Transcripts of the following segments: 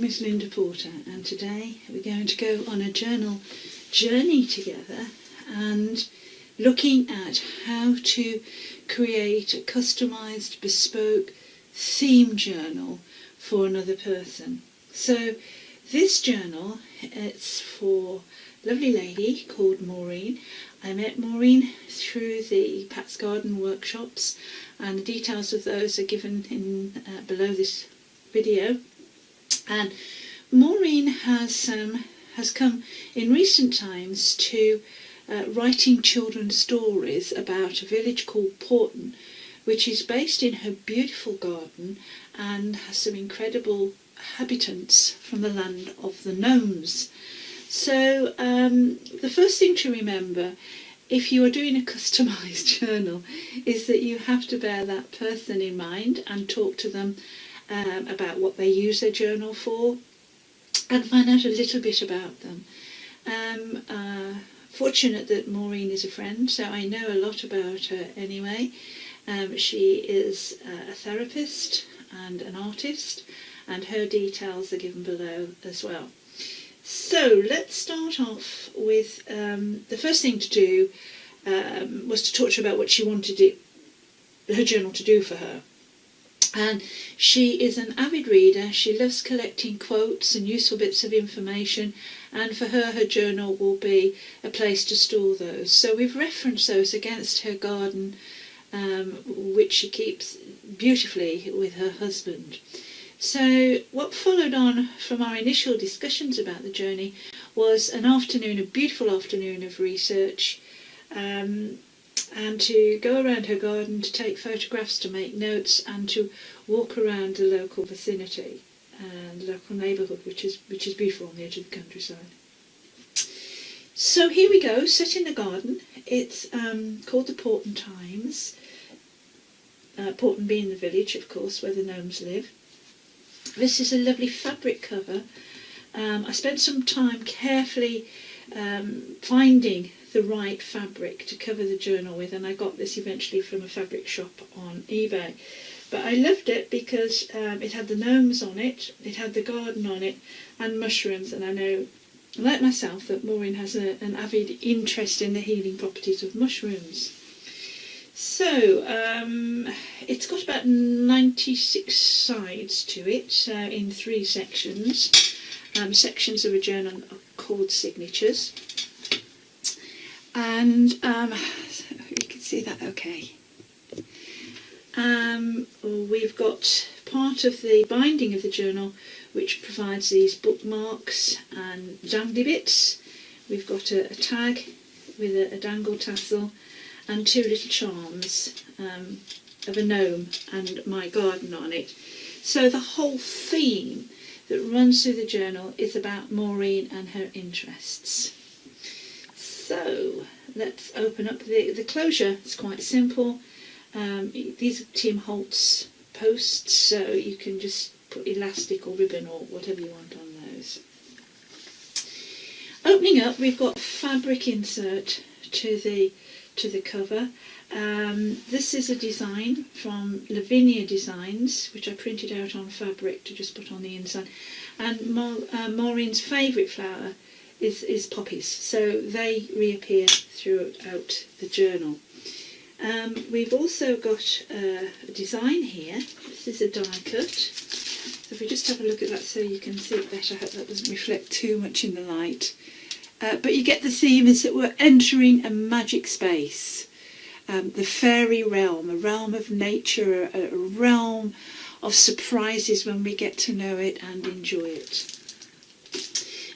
is Linda Porter, and today we're going to go on a journal journey together and looking at how to create a customised, bespoke theme journal for another person. So this journal, it's for a lovely lady called Maureen. I met Maureen through the Pat's Garden workshops, and the details of those are given in below this video. And Maureen has come in recent times to writing children's stories about a village called Porton, which is based in her beautiful garden and has some incredible habitants from the land of the gnomes. So the first thing to remember if you are doing a customised journal is that you have to bear that person in mind and talk to them about what they use their journal for and find out a little bit about them. Fortunate that Maureen is a friend, so I know a lot about her anyway. She is a therapist and an artist, and her details are given below as well. So let's start off with the first thing to do was to talk to her about what she wanted her journal to do for her. And she is an avid reader. She loves collecting quotes and useful bits of information, and for her, her journal will be a place to store those. So we've referenced those against her garden, which she keeps beautifully with her husband. So what followed on from our initial discussions about the journey was an afternoon, a beautiful afternoon of research, and to go around her garden, to take photographs, to make notes, and to walk around the local vicinity and the local neighbourhood, which is beautiful on the edge of the countryside. So here we go, set in the garden. It's called the Porton Times. Porton being the village, of course, where the gnomes live. This is a lovely fabric cover. I spent some time carefully finding the right fabric to cover the journal with, and I got this eventually from a fabric shop on eBay. But I loved it because it had the gnomes on it, it had the garden on it, and mushrooms, and I know, like myself, that Maureen has an avid interest in the healing properties of mushrooms. So it's got about 96 sides to it, in 3 sections. Sections of a journal are called signatures, and you can see that okay. We've got part of the binding of the journal which provides these bookmarks and dangly bits. We've got a tag with a dangle tassel and 2 little charms of a gnome and my garden on it. So the whole theme that runs through the journal is about Maureen and her interests. So let's open up the closure. It's quite simple. These are Tim Holtz posts, so you can just put elastic or ribbon or whatever you want on those. Opening up, we've got fabric insert to the cover. This is a design from Lavinia Designs, which I printed out on fabric to just put on the inside. And Maureen's favourite flower is poppies, so they reappear throughout the journal. We've also got a design here. This is a die cut. So if we just have a look at that so you can see it better, I hope that doesn't reflect too much in the light. But you get the theme is that we're entering a magic space, the fairy realm, a realm of nature, a realm of surprises when we get to know it and enjoy it.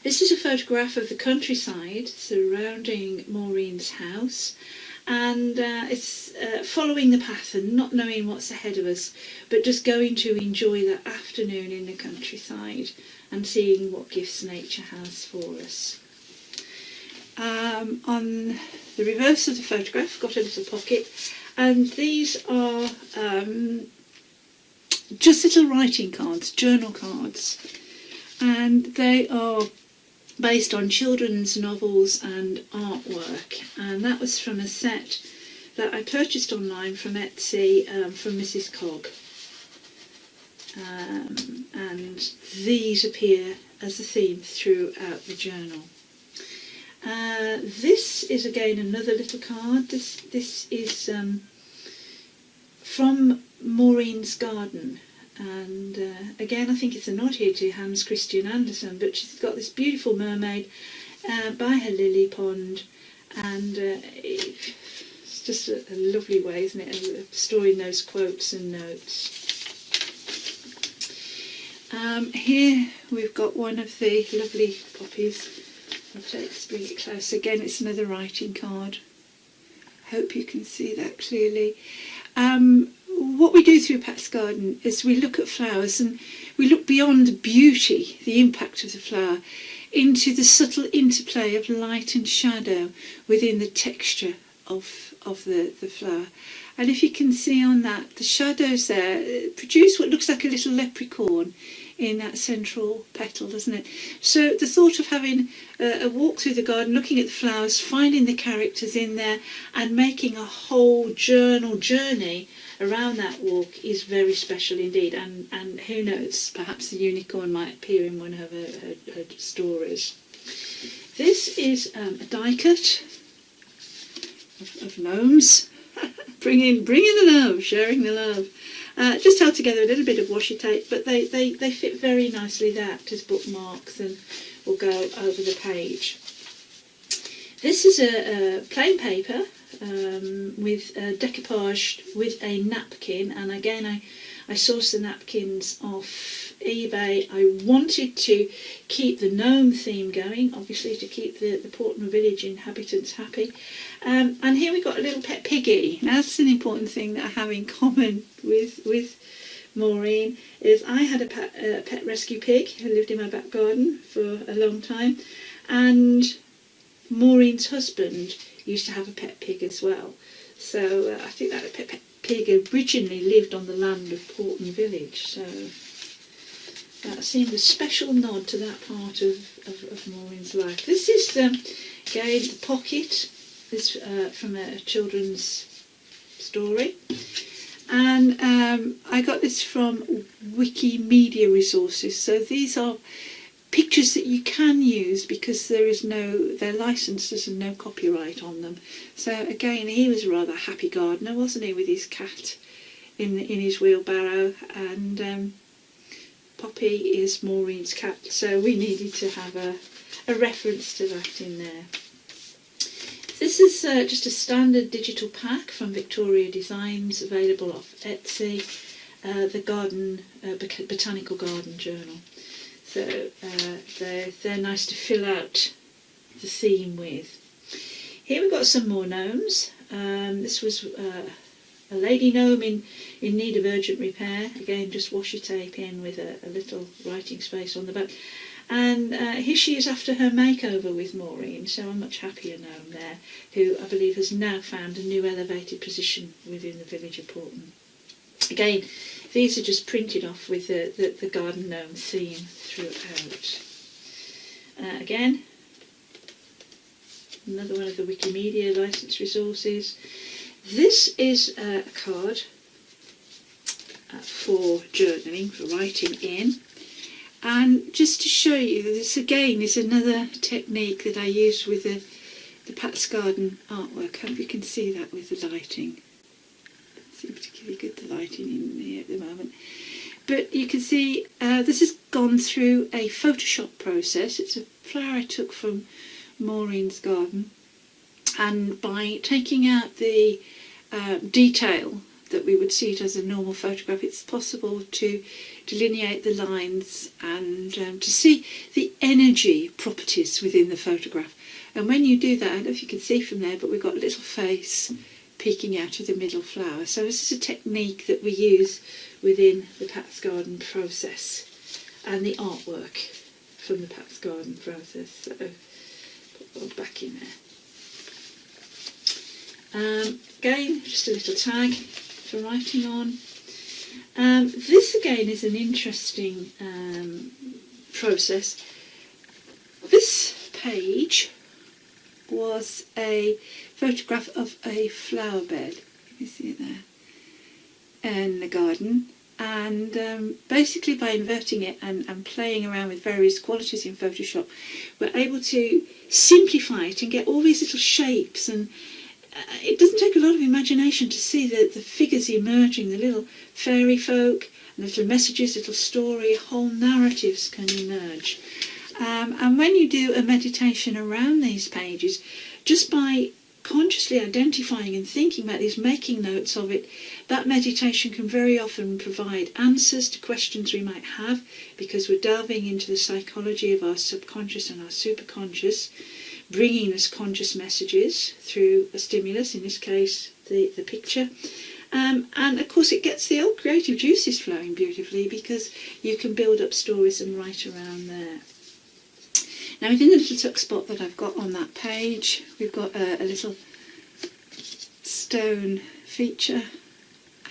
This is a photograph of the countryside surrounding Maureen's house, and it's following the path and not knowing what's ahead of us, but just going to enjoy that afternoon in the countryside and seeing what gifts nature has for us. On the reverse of the photograph, got a little pocket, and these are just little writing cards, journal cards, and they are based on children's novels and artwork, and that was from a set that I purchased online from Etsy from Mrs. Cog. and these appear as a theme throughout the journal. This is again another little card. This is from Maureen's garden, and again I think it's a nod here to Hans Christian Andersen, but she's got this beautiful mermaid by her lily pond, and it's just a lovely way, isn't it, of storing those quotes and notes. Here we've got one of the lovely poppies. Let's bring it close. Again, it's another writing card. Hope you can see that clearly. What we do through Pat's Garden is we look at flowers and we look beyond the beauty, the impact of the flower, into the subtle interplay of light and shadow within the texture of the flower. And if you can see on that, the shadows there produce what looks like a little leprechaun in that central petal, doesn't it? So the thought of having a walk through the garden, looking at the flowers, finding the characters in there and making a whole journal journey around that walk is very special indeed. And who knows, perhaps the unicorn might appear in one of her stories. This is a die cut of gnomes. bringing the love, sharing the love. Just held together a little bit of washi tape, but they fit very nicely there as bookmarks and will go over the page. This is a plain paper with decoupage with a napkin, and again I sourced the napkins off eBay. I wanted to keep the gnome theme going, obviously to keep the Porton village inhabitants happy. And here we've got a little pet piggy. Now that's an important thing that I have in common with Maureen, is I had a pet rescue pig who lived in my back garden for a long time, and Maureen's husband used to have a pet pig as well. So I think that pet pig originally lived on the land of Porton village, so that seemed a special nod to that part of Maureen's life. This is again the pocket. This from a children's story, and I got this from Wikimedia Resources. So these are pictures that you can use because they're licensed and no copyright on them. So again, he was a rather happy gardener, wasn't he, with his cat in his wheelbarrow, and Poppy is Maureen's cat, so we needed to have a reference to that in there. This is just a standard digital pack from Victoria Designs, available off Etsy, the Botanical Garden Journal. So they're nice to fill out the theme with. Here we've got some more gnomes. This was a lady gnome in need of urgent repair. Again, just washi tape in with a little writing space on the back. And here she is after her makeover with Maureen, so a much happier gnome there, who I believe has now found a new elevated position within the village of Porton. Again, these are just printed off with the garden gnome theme throughout. Again, another one of the Wikimedia licensed resources. This is a card for journaling, for writing in. And just to show you, this again is another technique that I use with the Pat's Garden artwork. I hope you can see that with the lighting. Doesn't seem particularly good, the lighting in here at the moment. But you can see this has gone through a Photoshop process. It's a flower I took from Maureen's garden. And by taking out the detail that we would see it as a normal photograph, it's possible to delineate the lines and to see the energy properties within the photograph. And when you do that, I don't know if you can see from there, but we've got a little face peeking out of the middle flower. So this is a technique that we use within the Pat's Garden process and the artwork from the Pat's Garden process. So put one back in there. Again, just a little tag for writing on. This again is an interesting process. This page was a photograph of a flower bed. You see it there in the garden, And basically by inverting it and playing around with various qualities in Photoshop, we're able to simplify it and get all these little shapes. And it doesn't take a lot of imagination to see the figures emerging, the little fairy folk, little messages, little story, whole narratives can emerge. And when you do a meditation around these pages, just by consciously identifying and thinking about these, making notes of it, that meditation can very often provide answers to questions we might have, because we're delving into the psychology of our subconscious and our superconscious, bringing us conscious messages through a stimulus, in this case the picture. And of course it gets the old creative juices flowing beautifully, because you can build up stories and write around there. Now within the little tuck spot that I've got on that page, we've got a little stone feature,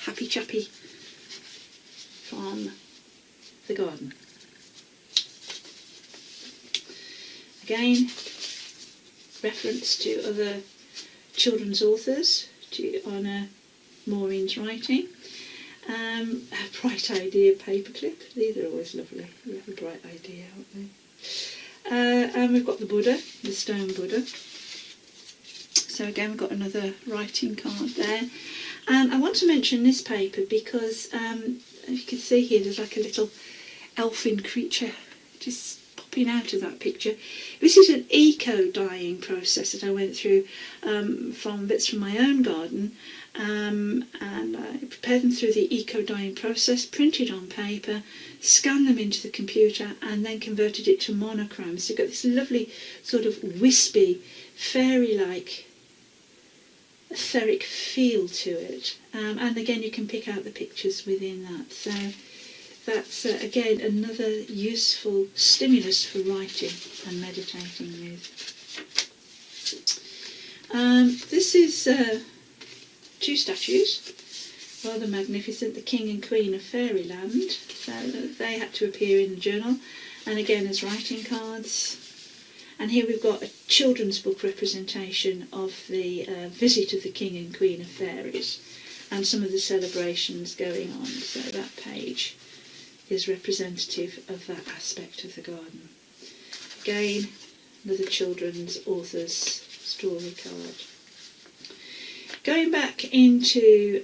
happy chappy from the garden. Again, reference to other children's authors to honour Maureen's writing. A bright idea paperclip. These are always lovely. You have a bright idea, aren't they? And we've got the Buddha, the stone Buddha. So again, we've got another writing card there. And I want to mention this paper because, as you can see here, there's like a little elfin creature just popping out of that picture. This is an eco-dyeing process that I went through from bits from my own garden. And I prepared them through the eco-dyeing process, printed on paper, scanned them into the computer, and then converted it to monochrome. So you've got this lovely sort of wispy, fairy-like, etheric feel to it. And again, you can pick out the pictures within that. So that's, again, another useful stimulus for writing and meditating with. This is two statues, rather magnificent, the King and Queen of Fairyland. So they had to appear in the journal, and again as writing cards. And here we've got a children's book representation of the visit of the King and Queen of Fairies and some of the celebrations going on. So that page is representative of that aspect of the garden. Again, another children's author's story card. Going back into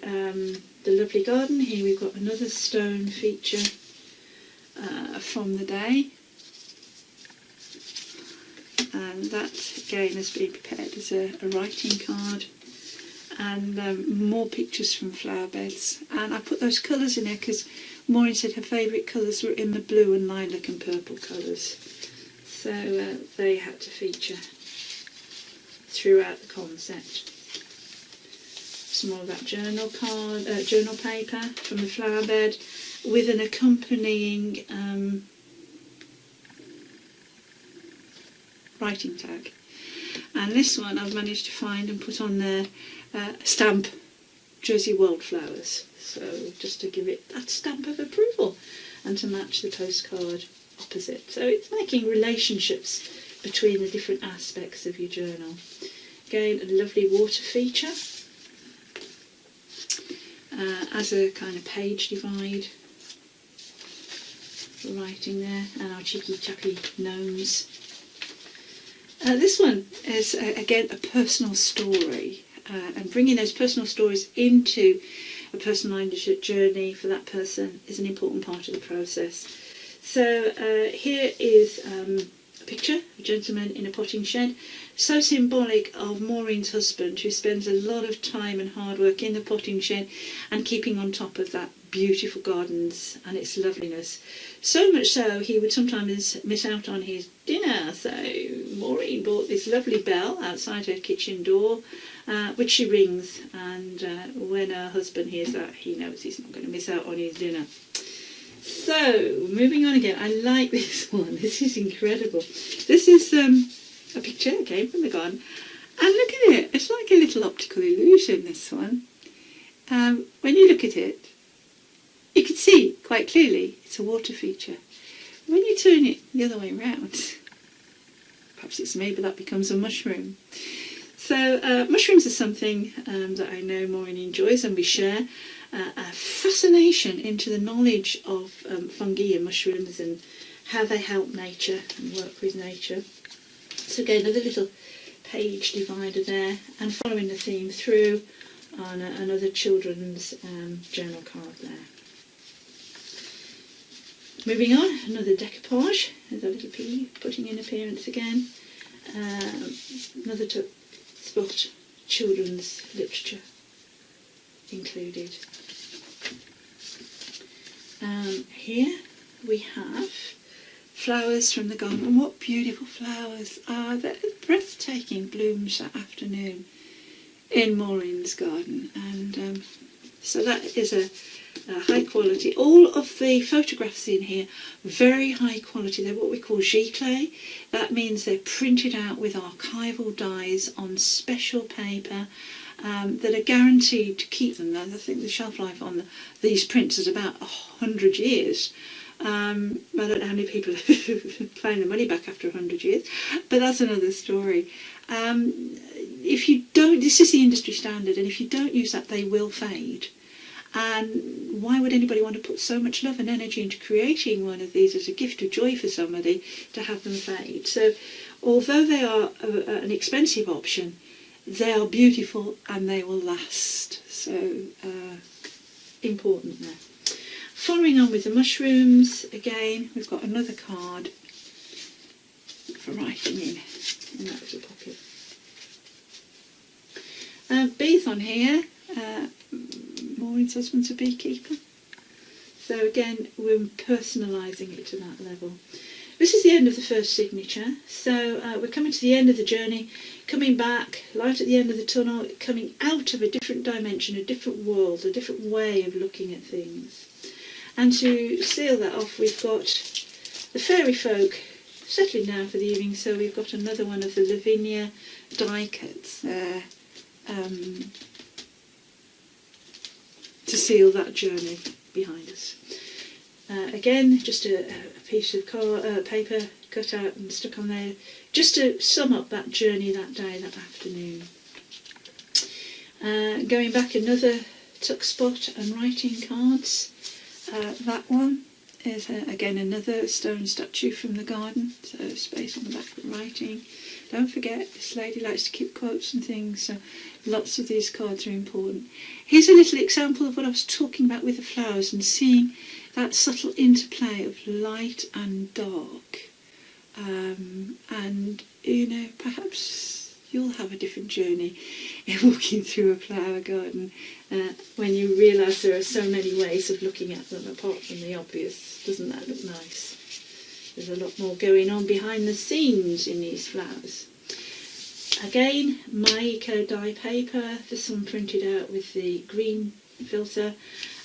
the lovely garden, here we've got another stone feature from the day. And that again has been prepared as a writing card. And more pictures from flower beds. And I put those colours in there because Maureen said her favourite colours were in the blue and lilac and purple colours. So they had to feature throughout the concept. Some more of that journal paper from the flower bed with an accompanying writing tag. And this one I've managed to find and put on there stamp Jersey Wildflowers. So just to give it that stamp of approval and to match the postcard opposite. So it's making relationships between the different aspects of your journal. Again, a lovely water feature. As a kind of page divide for writing there, and our cheeky chappy gnomes. This one is again a personal story, and bringing those personal stories into a personalised journey for that person is an important part of the process. So here is a picture of a gentleman in a potting shed, so symbolic of Maureen's husband, who spends a lot of time and hard work in the potting shed and keeping on top of that beautiful gardens and its loveliness. So much so he would sometimes miss out on his dinner. So Maureen bought this lovely bell outside her kitchen door, which she rings, and when her husband hears that, he knows he's not going to miss out on his dinner. So, moving on again, I like this one. This is incredible. This is a picture that came from the garden. And look at it. It's like a little optical illusion, this one. When you look at it, you can see quite clearly it's a water feature. When you turn it the other way around, perhaps it's me, but that becomes a mushroom. So mushrooms are something that I know Maureen enjoys, and we share a fascination into the knowledge of fungi and mushrooms and how they help nature and work with nature. So again, another little page divider there, and following the theme through on another children's journal card there. Moving on, another decoupage. There's a little pea putting in appearance again. Another spot, children's literature included. Here we have flowers from the garden, and what beautiful flowers are! They're breathtaking blooms that afternoon in Maureen's garden, and so that is a high quality. All of the photographs in here, very high quality. They're what we call giclée. That means they're printed out with archival dyes on special paper that are guaranteed to keep them. I think the shelf life on these prints is about 100 years. I don't know how many people claim their money back after 100 years, but that's another story. If you don't, this is the industry standard, and if you don't use that, they will fade. And why would anybody want to put so much love and energy into creating one of these as a gift of joy for somebody to have them fade? So although they are an expensive option, they are beautiful and they will last. So important there. Following on with the mushrooms, again, we've got another card for writing in that little pocket. Bees on here. Maureen's husband's a beekeeper. So again, we're personalising it to that level. This is the end of the first signature. So we're coming to the end of the journey, coming back, light at the end of the tunnel, coming out of a different dimension, a different world, a different way of looking at things. And to seal that off, we've got the fairy folk settling down for the evening. So we've got another one of the Lavinia die cuts there. To seal that journey behind us. Again, just a piece of paper cut out and stuck on there, just to sum up that journey that day, that afternoon. Going back, another tuck spot and writing cards. That one is again another stone statue from the garden, so space on the back for writing. Don't forget, this lady likes to keep quotes and things, so lots of these cards are important. Here's a little example of what I was talking about with the flowers and seeing that subtle interplay of light and dark. And, you know, perhaps you'll have a different journey in walking through a flower garden when you realise there are so many ways of looking at them apart from the obvious. Doesn't that look nice? There's a lot more going on behind the scenes in these flowers. Again, my eco dye paper, this one printed out with the green filter,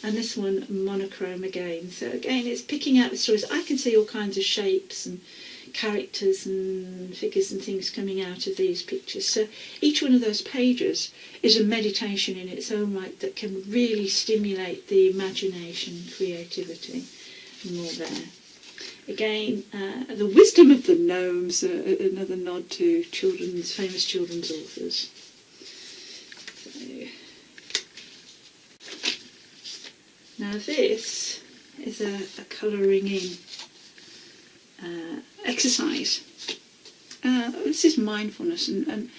and this one monochrome again. So again, it's picking out the stories. I can see all kinds of shapes and characters and figures and things coming out of these pictures. So each one of those pages is a meditation in its own right that can really stimulate the imagination, creativity, and more there. Again, the wisdom of the gnomes, another nod to famous children's authors. So, now this is a colouring in exercise. This is mindfulness and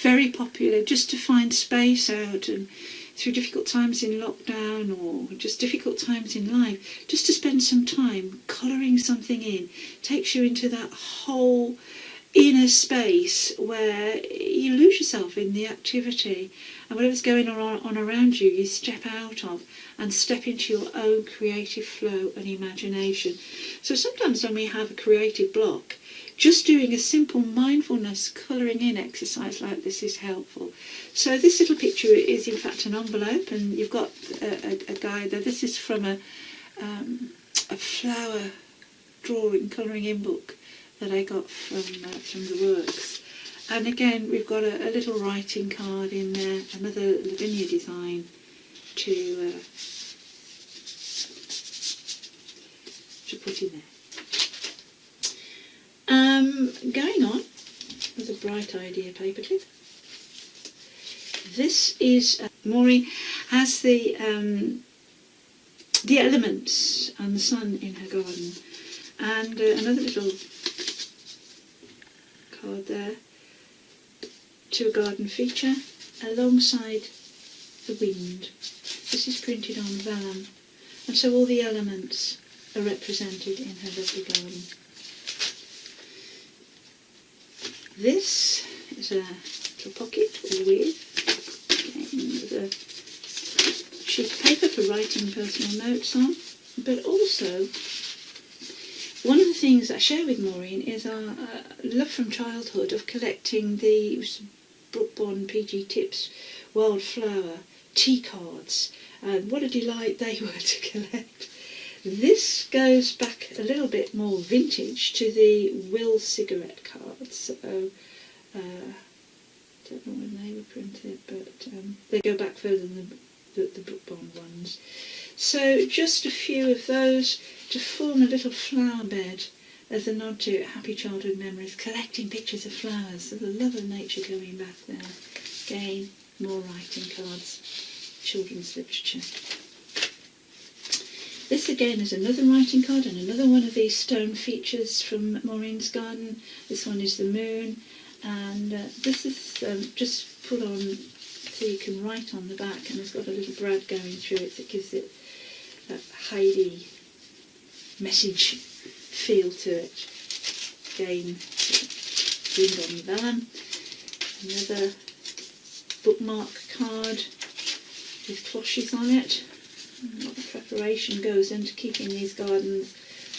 very popular, just to find space out and through difficult times in lockdown or just difficult times in life, just to spend some time colouring something in, takes you into that whole inner space where you lose yourself in the activity, and whatever's going on around you, you step out of and step into your own creative flow and imagination. So sometimes when we have a creative block, just doing a simple mindfulness colouring in exercise like this is helpful. So this little picture is in fact an envelope, and you've got a guide there. This is from a flower drawing colouring in book that I got from the works. And again, we've got a little writing card in there, another Lavinia design to put in there. Going on with a bright idea paper clip. This is, Maureen has the elements and the sun in her garden. And another little card there to a garden feature alongside the wind. This is printed on vellum, and so all the elements are represented in her lovely garden. This is a little pocket all with a sheet of paper for writing personal notes on, but also one of the things I share with Maureen is our love from childhood of collecting the Porton PG Tips wildflower tea cards, and what a delight they were to collect. This goes back a little bit more vintage to the Will cigarette cards. So, don't know when they were printed, but they go back further than the book bond ones. So just a few of those to form a little flower bed as a nod to happy childhood memories, collecting pictures of flowers, so the love of nature going back there. Again, more writing cards, children's literature. This again is another writing card and another one of these stone features from Maureen's garden. This one is the moon, and this is just put on so you can write on the back, and it's got a little brad going through it that gives it that Heidi message feel to it. Again, wind on vellum. Another bookmark card with cloches on it. A lot of preparation goes into keeping these gardens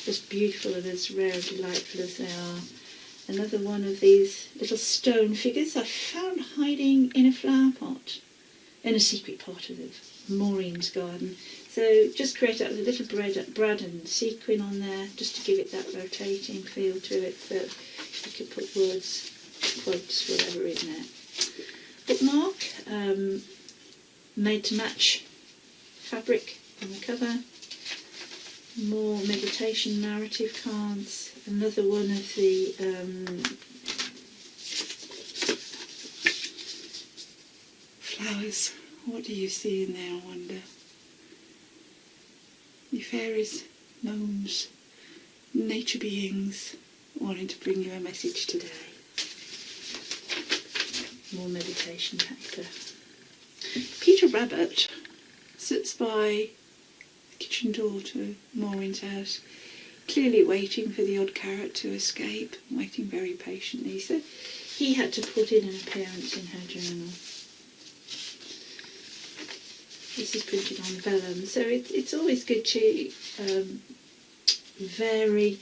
as beautiful and as rare and delightful as they are. Another one of these little stone figures I found hiding in a flower pot in a secret part of Maureen's garden. So just create out a little brad and sequin on there just to give it that rotating feel to it, so you could put words, quotes, whatever in there. Bookmark, made to match fabric on the cover. More meditation narrative cards. Another one of the flowers. What do you see in there, I wonder? Your fairies, gnomes, nature beings wanting to bring you a message today. More meditation paper. Peter Rabbit sits by the kitchen door to Maureen's house, clearly waiting for the odd carrot to escape, waiting very patiently. So he had to put in an appearance in her journal. This is printed on vellum, so it's always good to vary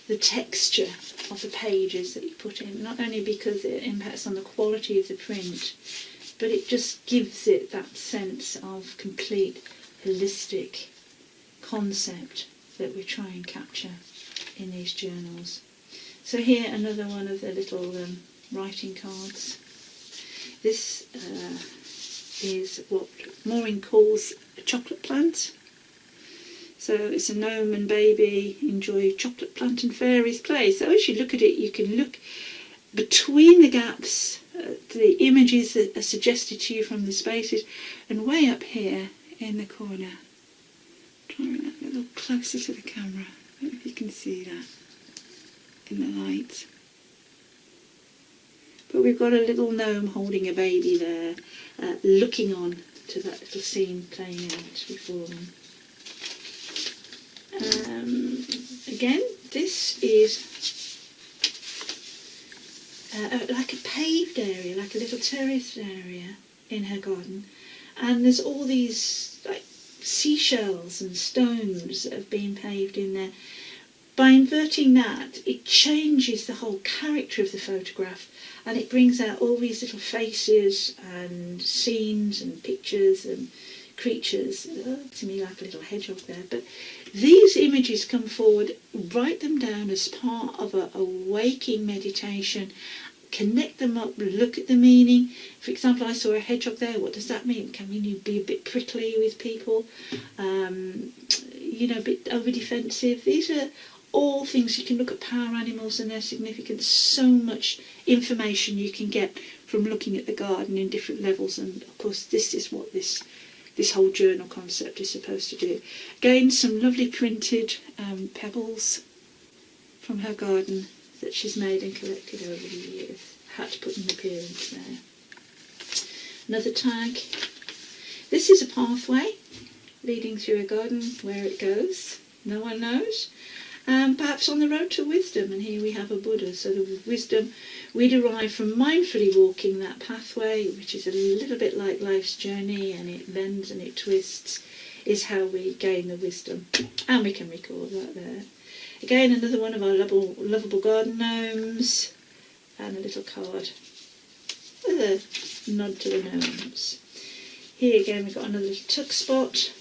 the texture of the pages that you put in, not only because it impacts on the quality of the print, but it just gives it that sense of complete holistic concept that we try and capture in these journals. So here another one of the little writing cards. This is what Maureen calls a chocolate plant. So it's a gnome and baby enjoy chocolate plant and fairies play. So as you look at it, you can look between the gaps, the images that are suggested to you from the spaces, and way up here in the corner. Try and bring that a little closer to the camera. I don't know if you can see that in the light. But we've got a little gnome holding a baby there, looking on to that little scene playing out before them. Again, this is like a paved area, like a little terraced area in her garden, and there's all these like seashells and stones that have been paved in there. By inverting that, it changes the whole character of the photograph, and it brings out all these little faces and scenes and pictures and creatures. To me, like a little hedgehog there. But these images come forward, write them down as part of a waking meditation, connect them up, look at the meaning. For example, I saw a hedgehog there. What does that mean? Can we be a bit prickly with people? A bit over defensive. These are all things. You can look at power animals and their significance. So much information you can get from looking at the garden in different levels, and of course this is what this whole journal concept is supposed to do. Again, some lovely printed pebbles from her garden that she's made and collected over the years. Had to put an appearance there. Another tag. This is a pathway leading through a garden. Where it goes, no one knows. Perhaps on the road to wisdom, and here we have a Buddha. So the wisdom we derive from mindfully walking that pathway, which is a little bit like life's journey, and it bends and it twists, is how we gain the wisdom. And we can record that there. Again, another one of our lovable garden gnomes, and a little card with a nod to the gnomes. Here again we've got another little tuck spot.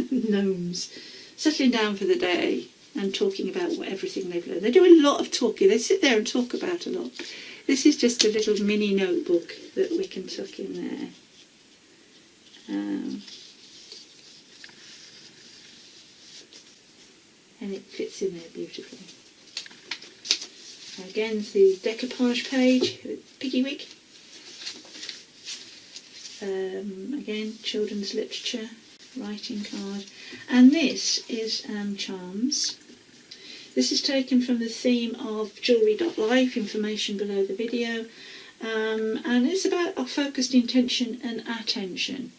Gnomes settling down for the day and talking about everything they've learned. They do a lot of talking. They sit there and talk about a lot. This is just a little mini notebook that we can tuck in there. And it fits in there beautifully. Again, the decoupage page, Piggy Wig. Again, children's literature, writing card. And this is charms. This is taken from the theme of jewellery.life, information below the video. And it's about our focused intention and attention.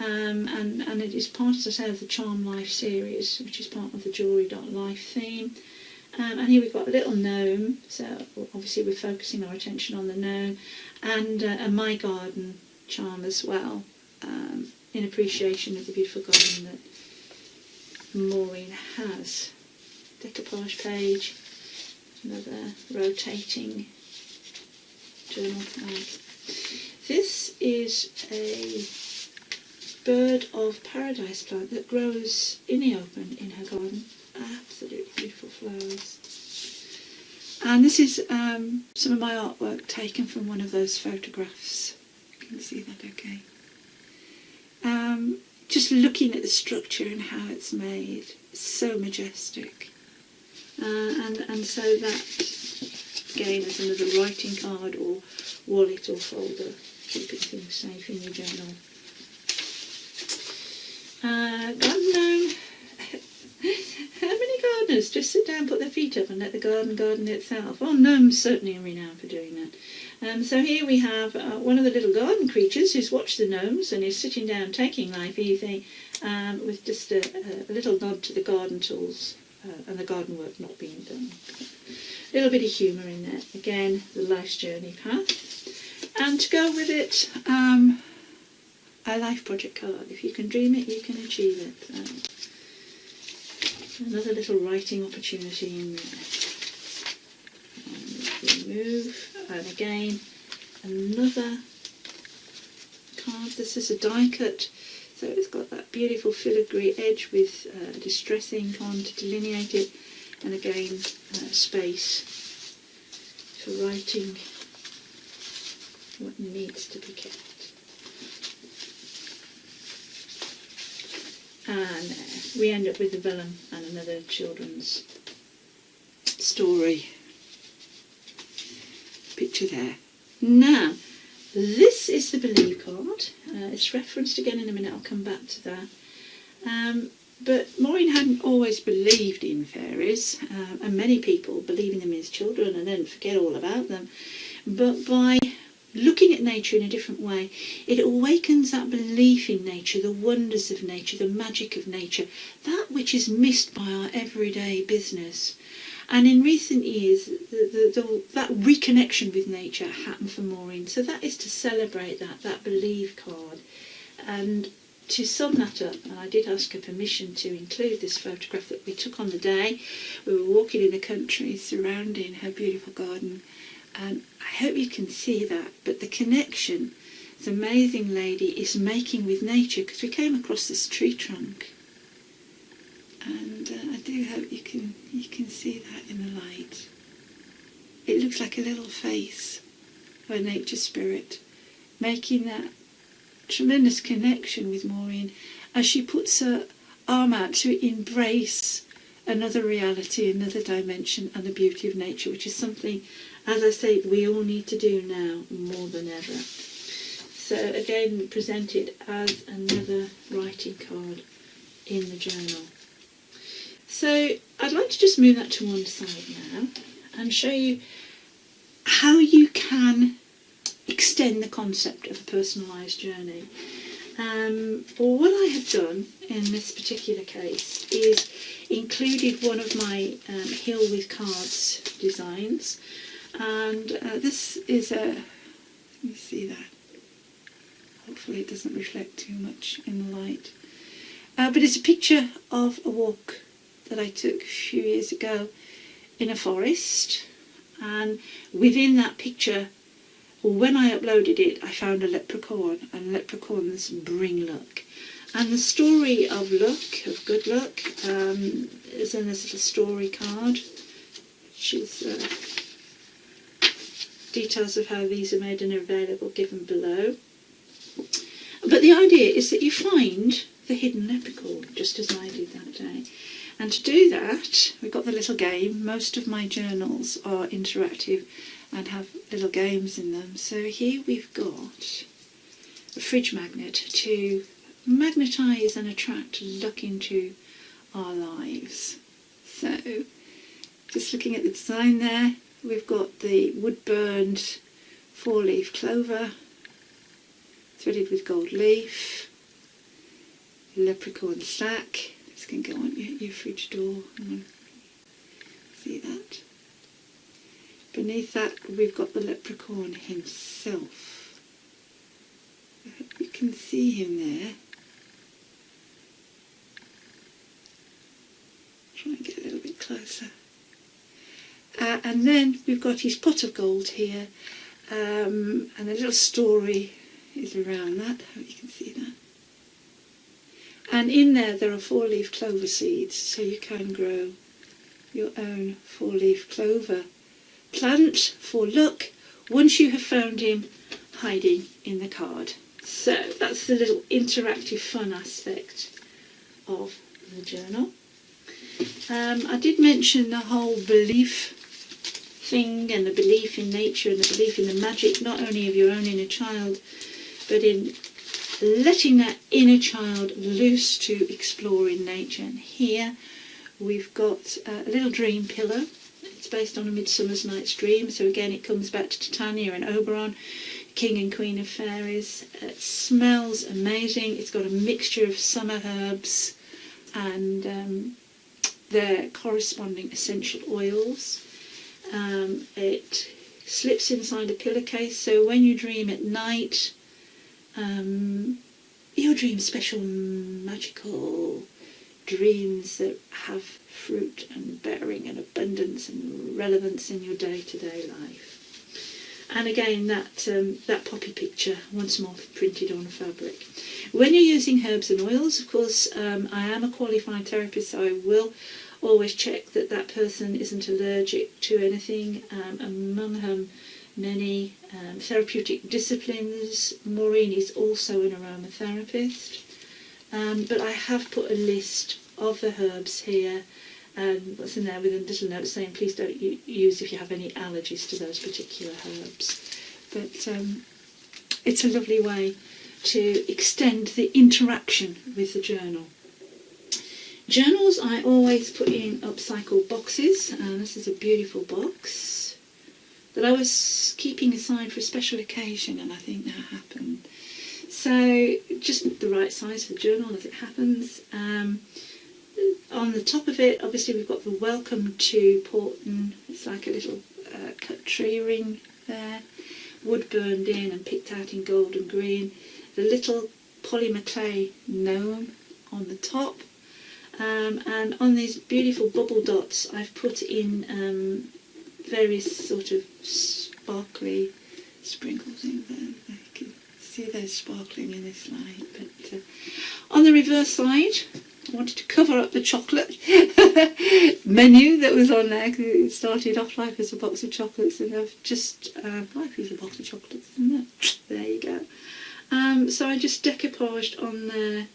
And it is part, as I say, of the Charm Life series, which is part of the jewellery.life theme. And here we've got a little gnome, so obviously we're focusing our attention on the gnome, and a My Garden charm as well, in appreciation of the beautiful garden that Maureen has. Decoupage page, another rotating journal tag. This is a bird of paradise plant that grows in the open in her garden. Absolutely beautiful flowers. And this is some of my artwork taken from one of those photographs. You can see that okay. Just looking at the structure and how it's made, it's so majestic. And so that, again, is another writing card or wallet or folder, keeping things safe in your journal. Garden gnome. How many gardeners just sit down, put their feet up and let the garden itself? Well, gnomes certainly are renowned for doing that. So here we have one of the little garden creatures who's watched the gnomes and is sitting down taking life easy, with just a little nod to the garden tools and the garden work not being done. A little bit of humour in there. Again, the life's journey path. And to go with it, a life project card. If you can dream it, you can achieve it. Another little writing opportunity in there. And remove, and again another card. This is a die cut, so it's got that beautiful filigree edge with distress ink on to delineate it, and again space for writing what needs to be kept. And we end up with the vellum and another children's story picture there. Now, this is the Believe card. It's referenced again in a minute, I'll come back to that. But Maureen hadn't always believed in fairies, and many people believe in them as children and then forget all about them. But by looking at nature in a different way, it awakens that belief in nature, the wonders of nature, the magic of nature, that which is missed by our everyday business. And in recent years, that reconnection with nature happened for Maureen. So that is to celebrate that Believe card. And to sum that up, and I did ask her permission to include this photograph that we took on the day. We were walking in the country surrounding her beautiful garden. And I hope you can see that, but the connection this amazing lady is making with nature, because we came across this tree trunk, and I do hope you can see that in the light. It looks like a little face of a nature spirit, making that tremendous connection with Maureen as she puts her arm out to embrace another reality, another dimension, and the beauty of nature, which is something, as I say, we all need to do now more than ever. So again, presented as another writing card in the journal. So I'd like to just move that to one side now and show you how you can extend the concept of a personalised journey. Well, what I have done in this particular case is included one of my Hill with Cards designs, and this is a, let me see that, hopefully it doesn't reflect too much in the light, but it's a picture of a walk that I took a few years ago in a forest, and within that picture, when I uploaded it, I found a leprechaun, and leprechauns bring luck. And the story of luck, of good luck, is in this little story card, which is details of how these are made and are available given below. But the idea is that you find the hidden leprechaun, just as I did that day. And to do that, we've got the little game. Most of my journals are interactive and have little games in them. So here we've got a fridge magnet to magnetise and attract luck into our lives. So just looking at the design there, we've got the wood-burned 4-leaf clover threaded with gold leaf, leprechaun sack. This can go on your fridge door. See that? Beneath that we've got the leprechaun himself. I hope you can see him there. Try and get a little bit closer. And then we've got his pot of gold here, and a little story is around that. I hope you can see that. And in there are 4-leaf clover seeds, so you can grow your own 4-leaf clover plant for luck once you have found him hiding in the card. So that's the little interactive fun aspect of the journal. I did mention the whole belief thing, and the belief in nature and the belief in the magic not only of your own inner child, but in letting that inner child loose to explore in nature. And here we've got a little dream pillow. It's based on A Midsummer Night's Dream, so again it comes back to Titania and Oberon, King and Queen of Fairies. It smells amazing. It's got a mixture of summer herbs and their corresponding essential oils. It slips inside a pillowcase, so when you dream at night, you'll dream special magical dreams that have fruit and bearing and abundance and relevance in your day-to-day life. And again, that poppy picture once more printed on fabric. When you're using herbs and oils, of course, I am a qualified therapist, so I will always check that that person isn't allergic to anything. Among them, many therapeutic disciplines. Maureen is also an aromatherapist. But I have put a list of the herbs here, and what's in there with a little note saying please don't use if you have any allergies to those particular herbs. But it's a lovely way to extend the interaction with the journal. Journals I always put in upcycled boxes, and this is a beautiful box that I was keeping aside for a special occasion, and I think that happened. So just the right size for the journal as it happens. On the top of it, obviously we've got the welcome to Porton. It's like a little cut tree ring there, wood burned in and picked out in gold and green. The little polymer clay gnome on the top. And on these beautiful bubble dots I've put in various sort of sparkly sprinkles in there. You can see they're sparkling in this light. But on the reverse side, I wanted to cover up the chocolate menu that was on there, because it started off life as a box of chocolates, and I've just life is a box of chocolates, isn't it? There you go. So I just decoupaged on the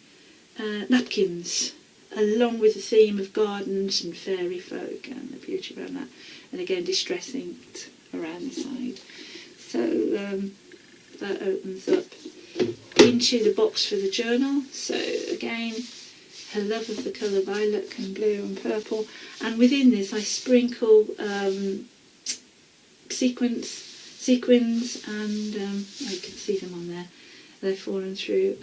napkins along with the theme of gardens and fairy folk and the beauty around that, and again distressing around the side. So that opens up into the box for the journal. So again, her love of the colour violet and blue and purple, and within this I sprinkle sequins, and you can see them on there, they're fallen through,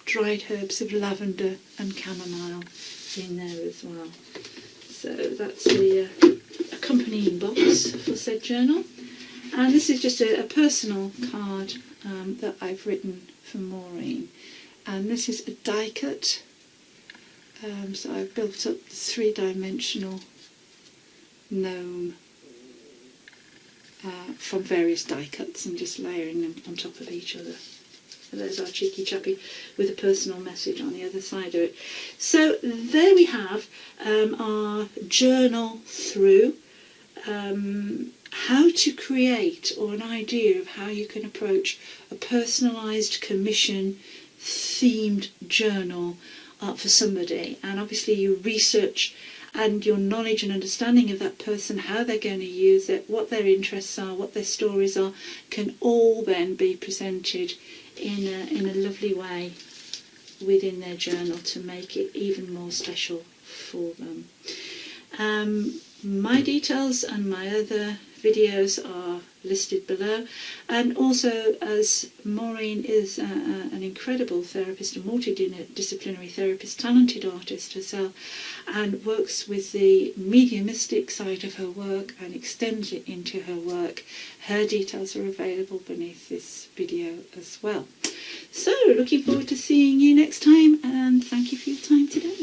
dried herbs of lavender and chamomile in there as well. So that's the accompanying box for said journal. And this is just a personal card that I've written for Maureen, and this is a die cut. So I've built up the 3-dimensional gnome from various die cuts and just layering them on top of each other. So there's our cheeky chappy with a personal message on the other side of it. So there we have our journal through how to create, or an idea of how you can approach a personalised commission themed journal for somebody. And obviously you research, and your knowledge and understanding of that person, how they're going to use it, what their interests are, what their stories are, can all then be presented in a lovely way within their journal to make it even more special for them. My details and my other videos are listed below, and also, as Maureen is an incredible therapist, a multidisciplinary therapist, talented artist herself, and works with the mediumistic side of her work and extends it into her work, her details are available beneath this video as well. So looking forward to seeing you next time, and thank you for your time today.